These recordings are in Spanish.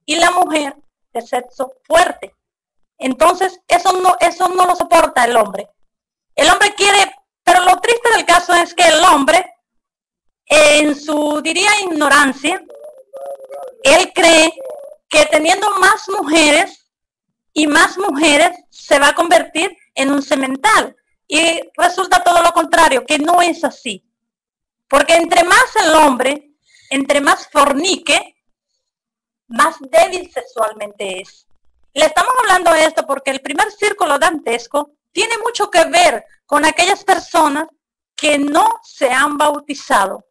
y la mujer de sexo fuerte. Entonces, eso no lo soporta el hombre. El hombre quiere, pero lo triste del caso es que el hombre, en su, diría, ignorancia, él cree que teniendo más mujeres y más mujeres se va a convertir en un semental. Y resulta todo lo contrario, que no es así. Porque entre más el hombre, entre más fornique, más débil sexualmente es. Le estamos hablando de esto porque el primer círculo dantesco tiene mucho que ver con aquellas personas que no se han bautizado.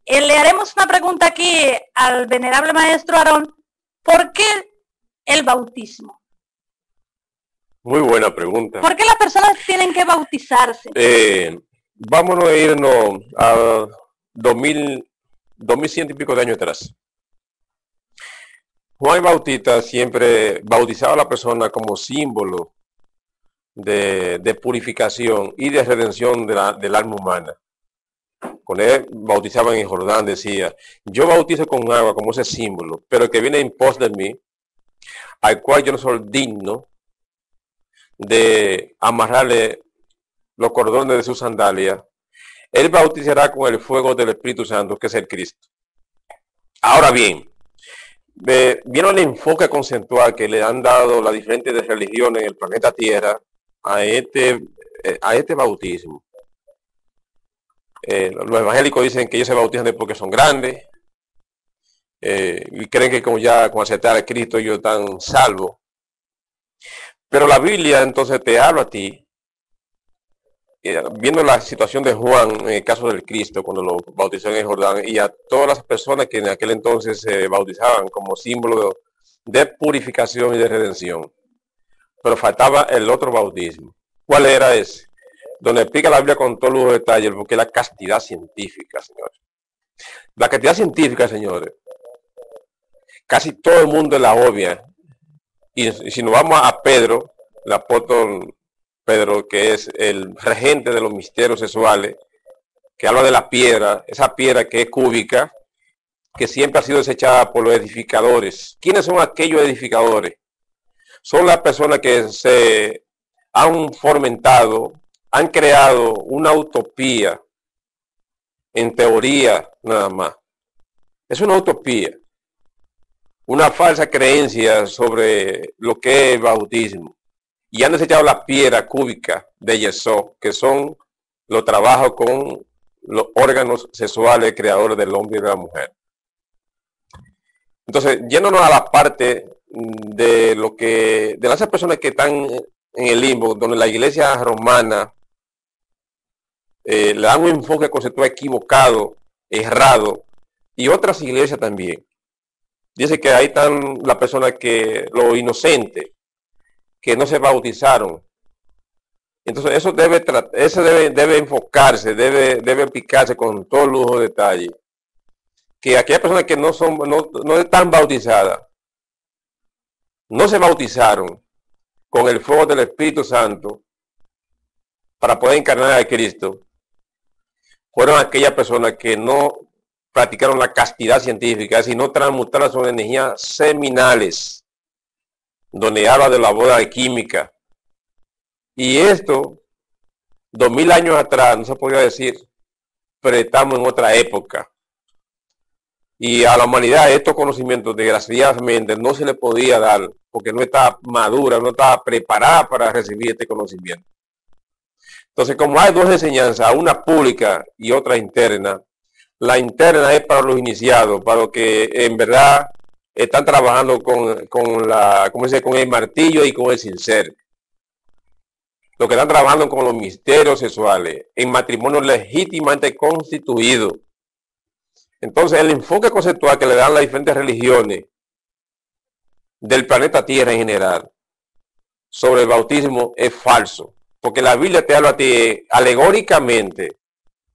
Le haremos una pregunta aquí al venerable maestro Aarón. ¿Por qué el bautismo? Muy buena pregunta. ¿Por qué las personas tienen que bautizarse? Vámonos a irnos a 2100 y pico de años atrás. Juan Bautista siempre bautizaba a la persona como símbolo de purificación y de redención del alma humana. Con él bautizaban en Jordán, decía, yo bautizo con agua como ese símbolo, pero el que viene en pos de mí, al cual yo no soy digno de amarrarle los cordones de sus sandalias, él bautizará con el fuego del Espíritu Santo, que es el Cristo. Ahora bien, vieron el enfoque conceptual que le han dado las diferentes religiones en el planeta Tierra a este bautismo. Los evangélicos dicen que ellos se bautizan porque son grandes y creen que con aceptar a Cristo ellos están salvos. Pero la Biblia entonces te habla a ti, viendo la situación de Juan en el caso del Cristo cuando lo bautizó en el Jordán, y a todas las personas que en aquel entonces se bautizaban como símbolo de purificación y de redención. Pero faltaba el otro bautismo. ¿Cuál era ese? Donde explica la Biblia con todo lujo de detalle, porque es la castidad científica, señores. La castidad científica, señores, casi todo el mundo la obvia. Y si nos vamos a Pedro, el apóstol Pedro, que es el regente de los misterios sexuales, que habla de la piedra, esa piedra que es cúbica, que siempre ha sido desechada por los edificadores. ¿Quiénes son aquellos edificadores? Son las personas que se han fomentado, han creado una utopía, en teoría nada más. Es una utopía, una falsa creencia sobre lo que es el bautismo. Y han desechado la piedra cúbica de yeso, que son los trabajos con los órganos sexuales creadores del hombre y de la mujer. Entonces, yéndonos a la parte de esas personas que están en el limbo, donde la iglesia romana le dan un enfoque conceptual equivocado, errado, y otras iglesias también. Dice que ahí están las personas los inocentes, que no se bautizaron. Entonces eso debe enfocarse, debe explicarse con todo lujo de detalle. Que aquellas personas que no están bautizadas, no se bautizaron con el fuego del Espíritu Santo para poder encarnar a Cristo, fueron aquellas personas que no practicaron la castidad científica, sino transmutaron sus energías seminales, donde habla de la boda de química. Y esto, 2000 años atrás, no se podía decir, pero estamos en otra época. Y a la humanidad estos conocimientos, desgraciadamente, no se le podía dar, porque no estaba madura, no estaba preparada para recibir este conocimiento. Entonces, como hay dos enseñanzas, una pública y otra interna, la interna es para los iniciados, para los que en verdad están trabajando con el martillo y con el cincel. Los que están trabajando con los misterios sexuales, en matrimonio legítimamente constituido. Entonces, el enfoque conceptual que le dan las diferentes religiones del planeta Tierra en general sobre el bautismo es falso. Porque la Biblia te habla a ti alegóricamente.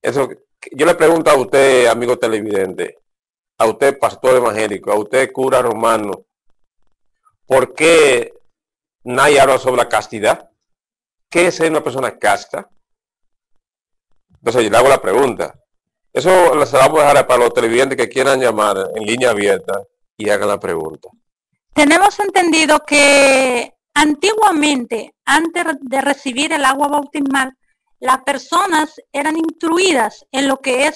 Eso, yo le pregunto a usted, amigo televidente, a usted pastor evangélico, a usted cura romano, ¿por qué nadie habla sobre la castidad? ¿Qué es ser una persona casta? Entonces yo le hago la pregunta. Eso se la vamos a dejar para los televidentes que quieran llamar en línea abierta y hagan la pregunta. Tenemos entendido que antiguamente, antes de recibir el agua bautismal, las personas eran instruidas en lo que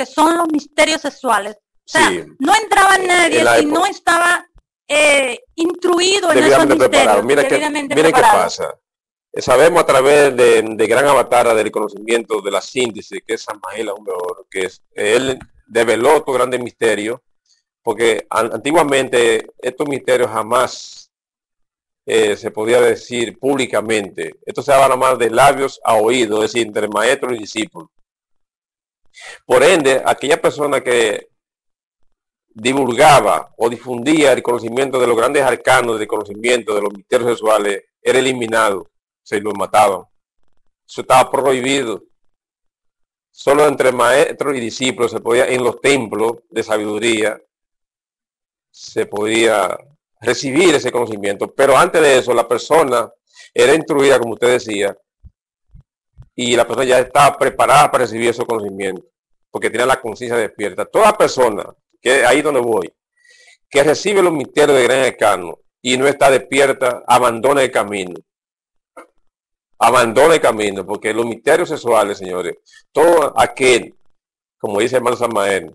son los misterios sexuales. O sea, Sí. no entraba nadie si no estaba instruido en esos misterios. Mira qué pasa. Sabemos a través de gran avatar del conocimiento de la síntesis, que es Samael Aún Mejor, que él develó todo grande misterio, porque antiguamente estos misterios jamás se podía decir públicamente. Esto se hablaba más de labios a oído, es decir, entre maestro y discípulo. Por ende, aquella persona que divulgaba o difundía el conocimiento de los grandes arcanos del conocimiento de los misterios sexuales era eliminado, se los mataban. Eso estaba prohibido. Solo entre maestros y discípulos se podía, en los templos de sabiduría, se podía recibir ese conocimiento. Pero antes de eso, la persona era instruida, como usted decía, y la persona ya estaba preparada para recibir esos conocimientos, porque tiene la conciencia despierta. Toda persona, que ahí donde voy, que recibe los misterios de gran arcano y no está despierta, abandona el camino. Abandona el camino, porque los misterios sexuales, señores, todo aquel, como dice el hermano Samael,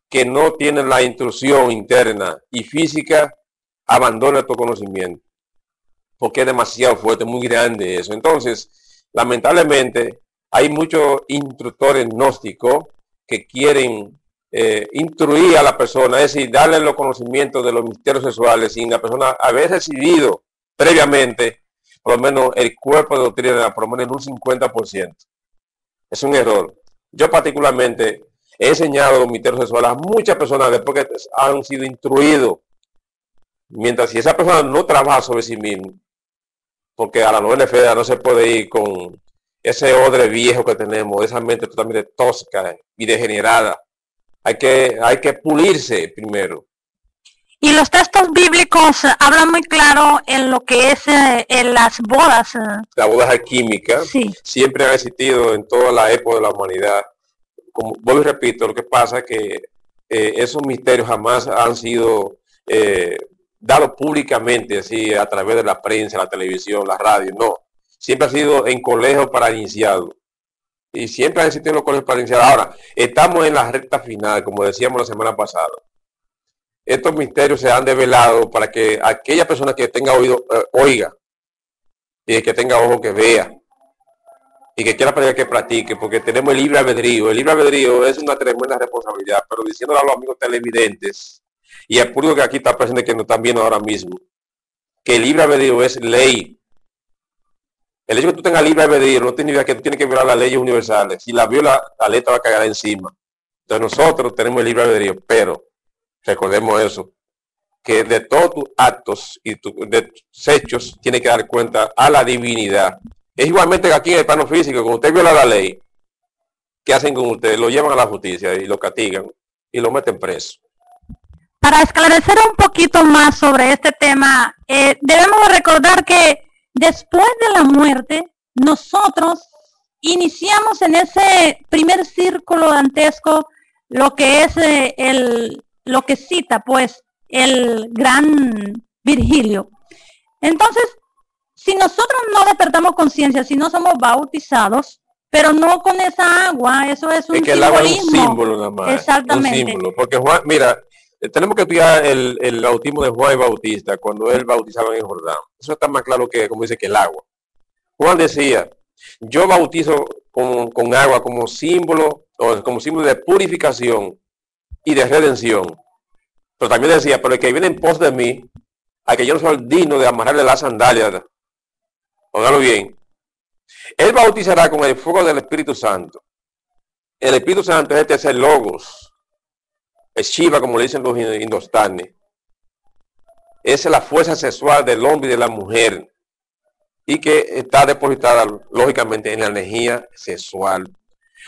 que no tiene la instrucción interna y física, abandona tu conocimiento, porque es demasiado fuerte, muy grande eso. Entonces, lamentablemente, hay muchos instructores gnósticos que quieren instruir a la persona, es decir, darle los conocimientos de los misterios sexuales sin la persona haber recibido previamente por lo menos el cuerpo de doctrina, por lo menos en un 50%. Es un error. Yo particularmente he enseñado los misterios sexuales a muchas personas después que han sido instruidos. Mientras si esa persona no trabaja sobre sí mismo, porque a la novena esfera no se puede ir con ese odre viejo que tenemos, esa mente totalmente tosca y degenerada. Hay que pulirse primero. Y los textos bíblicos hablan muy claro en lo que es en las bodas. Las bodas alquímicas sí. Siempre han existido en toda la época de la humanidad. Como vuelvo y repito, lo que pasa es que esos misterios jamás han sido dados públicamente, así a través de la prensa, la televisión, la radio, no. Siempre ha sido en colegios para iniciados. Y siempre han existido los colegios para iniciados. Ahora, estamos en la recta final, como decíamos la semana pasada. Estos misterios se han develado para que aquella persona que tenga oído oiga, y el que tenga ojo que vea, y que quiera practicar que practique, porque tenemos el libre albedrío. El libre albedrío es una tremenda responsabilidad, pero diciéndole a los amigos televidentes y al público que aquí está presente, que nos están viendo ahora mismo, que el libre albedrío es ley. El hecho de que tú tengas libre albedrío no tiene idea que tú tienes que violar las leyes universales. Si la viola, la ley te va a caer encima. Entonces nosotros tenemos el libre albedrío, pero recordemos eso, que de todos tus actos y de tus hechos tiene que dar cuenta a la divinidad. Es igualmente que aquí en el plano físico, cuando usted viola la ley, ¿qué hacen con usted? Lo llevan a la justicia y lo castigan y lo meten preso. Para esclarecer un poquito más sobre este tema, debemos recordar que después de la muerte, nosotros iniciamos en ese primer círculo dantesco lo que es lo que cita pues el gran Virgilio. Entonces, si nosotros no despertamos conciencia, si no somos bautizados, pero no con esa agua, eso es un que el agua es un símbolo nada más. Exactamente. Un símbolo, porque Juan, mira, tenemos que estudiar el bautismo de Juan el Bautista cuando él bautizaba en el Jordán. Eso está más claro que, como dice, que el agua. Juan decía, yo bautizo con agua como símbolo de purificación y de redención. Pero también decía, pero el que viene en pos de mí, a que yo no soy digno de amarrarle las sandalias, óigalo bien, él bautizará con el fuego del Espíritu Santo. El Espíritu Santo es el tercer logos, es Shiva, como le dicen los indostanes. Es la fuerza sexual del hombre y de la mujer, y que está depositada lógicamente en la energía sexual.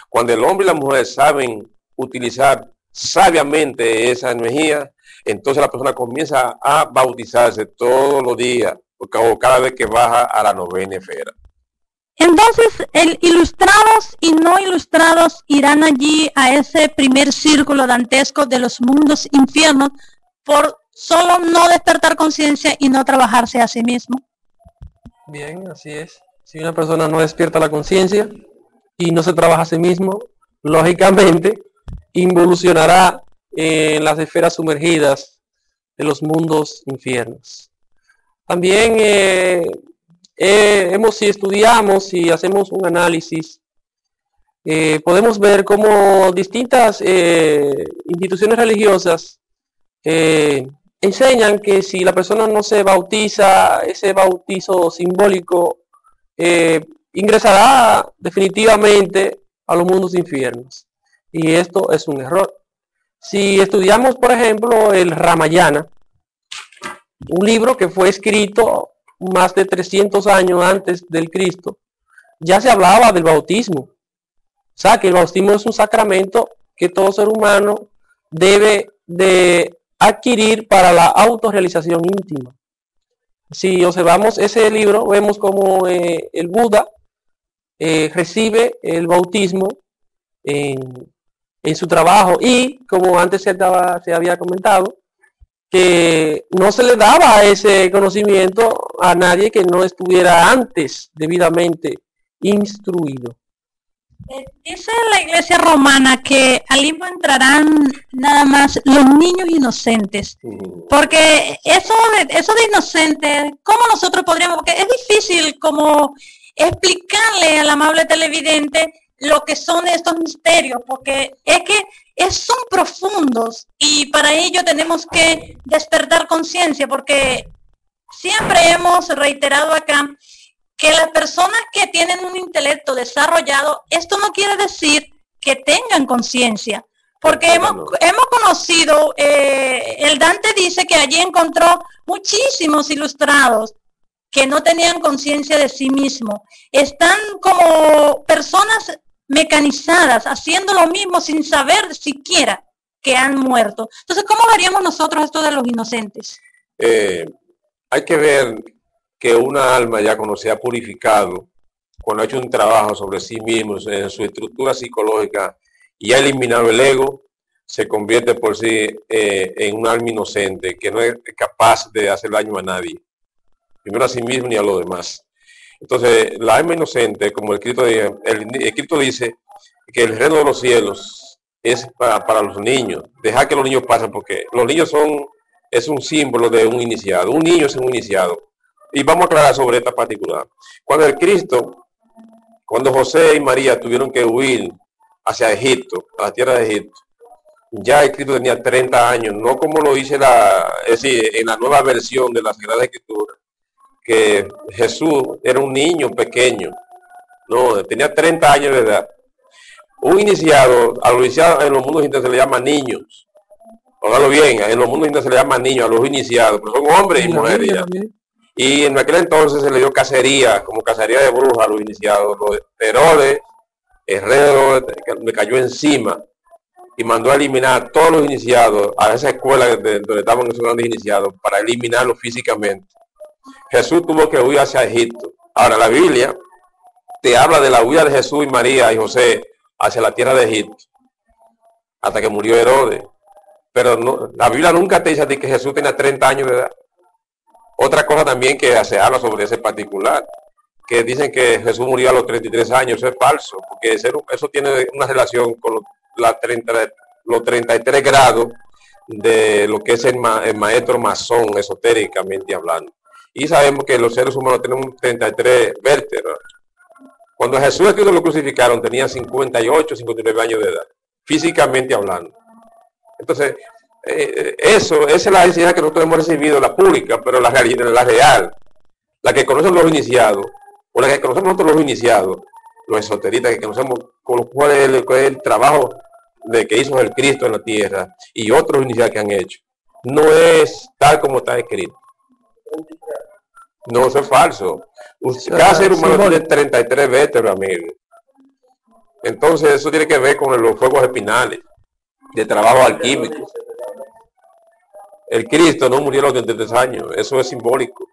Cuando el hombre y la mujer saben utilizar sabiamente esa energía, entonces la persona comienza a bautizarse todos los días, o cada vez que baja a la novena esfera. Entonces, ilustrados y no ilustrados irán allí a ese primer círculo dantesco de los mundos infiernos, por solo no despertar conciencia y no trabajarse a sí mismo. Bien, así es. Si una persona no despierta la conciencia y no se trabaja a sí mismo, lógicamente involucionará en las esferas sumergidas de los mundos infiernos. También si estudiamos y hacemos un análisis, podemos ver cómo distintas instituciones religiosas enseñan que si la persona no se bautiza, ese bautizo simbólico ingresará definitivamente a los mundos infiernos. Y esto es un error. Si estudiamos, por ejemplo, el Ramayana, un libro que fue escrito más de 300 años antes del Cristo, ya se hablaba del bautismo. O sea, que el bautismo es un sacramento que todo ser humano debe de adquirir para la autorrealización íntima. Si observamos ese libro, vemos como el Buda recibe el bautismo en su trabajo, y como antes se había comentado, que no se le daba ese conocimiento a nadie que no estuviera antes debidamente instruido. Dice la Iglesia romana que al limbo entrarán nada más los niños inocentes, porque eso de inocente, ¿cómo nosotros podríamos? Porque es difícil como explicarle al amable televidente lo que son estos misterios, porque es que son profundos, y para ello tenemos que despertar conciencia, porque siempre hemos reiterado acá que las personas que tienen un intelecto desarrollado, esto no quiere decir que tengan conciencia, porque hemos conocido, el Dante dice que allí encontró muchísimos ilustrados que no tenían conciencia de sí mismos, están como personas mecanizadas, haciendo lo mismo sin saber siquiera que han muerto. Entonces, ¿cómo veríamos nosotros esto de los inocentes? Hay que ver que una alma ya cuando se ha purificado, cuando ha hecho un trabajo sobre sí mismo, en su estructura psicológica, y ha eliminado el ego, se convierte por sí en un alma inocente, que no es capaz de hacer daño a nadie, primero a sí mismo ni a los demás. Entonces, la alma inocente, como el Cristo dice, que el reino de los cielos es para los niños. Dejar que los niños pasen, porque los niños es un símbolo de un iniciado. Un niño es un iniciado. Y vamos a aclarar sobre esta particular. Cuando José y María tuvieron que huir hacia Egipto, a la tierra de Egipto, ya el Cristo tenía 30 años, no como lo dice es decir, en la nueva versión de la Sagrada Escritura, que Jesús era un niño pequeño. No, tenía 30 años de edad. Un iniciado, a los iniciados en los mundos internos se le llama niños. Óigalo bien, en los mundos internos se le llama niños a los iniciados, pero son hombres y mujeres ya. Y en aquel entonces se le dio cacería, como cacería de brujas a los iniciados. Herodes, el rey Herodes, le cayó encima y mandó a eliminar a todos los iniciados a esa escuela donde estaban esos grandes iniciados, para eliminarlos físicamente. Jesús tuvo que huir hacia Egipto. Ahora, la Biblia te habla de la huida de Jesús y María y José hacia la tierra de Egipto, hasta que murió Herodes. Pero no, la Biblia nunca te dice a ti que Jesús tenía 30 años de edad. Otra cosa también que se habla sobre ese particular, que dicen que Jesús murió a los 33 años, eso es falso, porque eso tiene una relación con los 33 grados de lo que es el maestro masón, esotéricamente hablando. Y sabemos que los seres humanos tenemos 33 vértebras. Cuando Jesús Cristo lo crucificaron tenía 58, 59 años de edad, físicamente hablando. Entonces, esa es la enseñanza que nosotros hemos recibido, la pública, pero la real, la que conocen los iniciados, o la que conocemos nosotros los iniciados, los esoteristas, que conocemos cuál es el trabajo que hizo el Cristo en la tierra, y otros iniciados que han hecho. No es tal como está escrito. No, eso es falso. Cada ser humano tiene 33 vértebras, amigo. Entonces, eso tiene que ver con los fuegos espinales, de trabajo alquímico. El Cristo no murió a los 33 años, eso es simbólico.